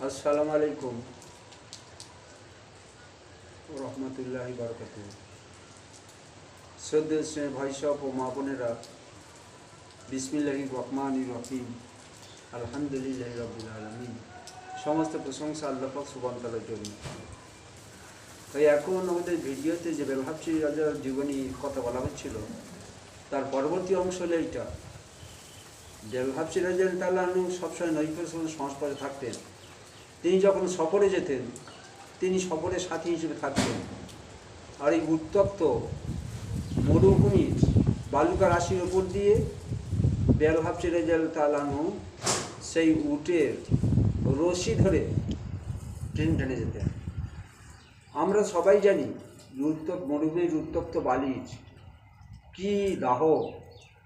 আসসালামু আলাইকুম রহমতুল্লাহি বারকাতুহু। শ্রদ্ধেয় স্নেহ ভাই সব ও মা বোনেরা, বিসমিল্লাহির রহমানির রহিম, আলহামদুলিল্লাহি রাব্বিল আলামিন। সমস্ত প্রশংসা আল্লাহ পাক সুবহানাহু ওয়া তাআলার জন্য। তাই এখন আমাদের ভিডিওতে যে বেলহাবসি রাজার জীবনী কথা বলা হচ্ছিল, তার পরবর্তী অংশ হলো এইটা। বেলহাবসি রাজা তাআলা সবসময় নৈকট্যের সংস্পর্শে থাকতেন। তিনি যখন সফরে যেতেন, তিনি সফরের সাথী হিসেবে থাকতেন। আর এই উত্তপ্ত মরুভূমির বালুকা রাশির ওপর দিয়ে বেলহাবসি রাদিয়াল্লাহু তাআলা আনহু সেই উটের রশি ধরে ট্রেন টেনে যেতেন। আমরা সবাই জানি মরুভূমির উত্তপ্ত বালির কী দাহ,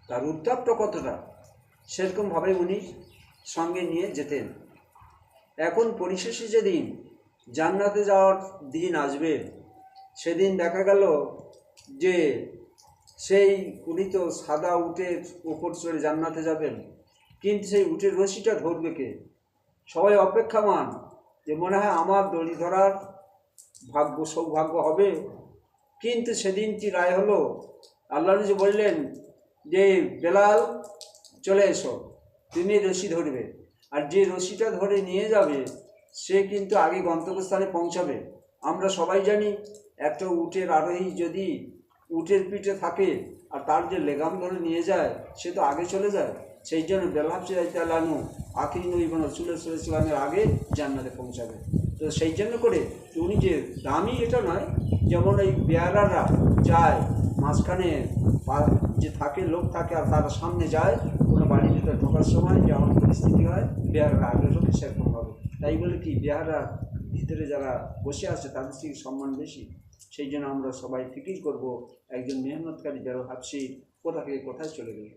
তার উত্তাপটা কতটা, সেরকমভাবে উনি সঙ্গে নিয়ে যেতেন। এখন পরিশেষে যেদিন জান্নাতে যাওয়ার দিন আসবে, সেদিন দেখা গেল যে সেই উনি তো সাদা উটের উপর চড়ে জান্নাতে যাবেন, কিন্তু সেই উটের রশিটা ধরবে কে? সবাই অপেক্ষামান যে মনে হয় আমার দড়ি ধরার সৌভাগ্য হবে। কিন্তু সেদিনটি রায় হলো, আল্লাহ নবী বললেন যে বেলাল চলে এসো, তুমি রশি ধরবে, আর যে রশিটা ধরে নিয়ে যাবে সে কিন্তু আগে গন্তব্যস্থানে পৌঁছাবে। আমরা সবাই জানি একটা উটের আরোহী যদি উটের পিঠে থাকে আর তার যে লেগাম ধরে নিয়ে যায়, সে তো আগে চলে যায়। সেই জন্য বেলহাবসি রাদিয়াল্লাহু আনহু আখিরি নবী রাসূলুল্লাহ সাল্লাল্লাহু আলাইহি ওয়াসাল্লামের আগে জান্নাতে পৌঁছাবে। তো সেই জন্য করে উনি যে দামি এটা নয়, যেমন এই বেয়ারারা যায় মাঝখানে যে থাকে লোক থাকে আর তার সামনে যায় কোনো বাড়ির ভিতরে ঢোকার সময় যেমন পরিস্থিতি হয়, বেয়ারারা আগে ঢোকে সেরকম হবে। তাই বলে কি বেয়ারা ভিতরে যারা বসে আছে তাদের থেকে সম্মান বেশি? সেই জন্য আমরা সবাই ফিকির করব একজন মেহনতকারী বেলহাবসি কোথা থেকে কোথায় চলে গেল।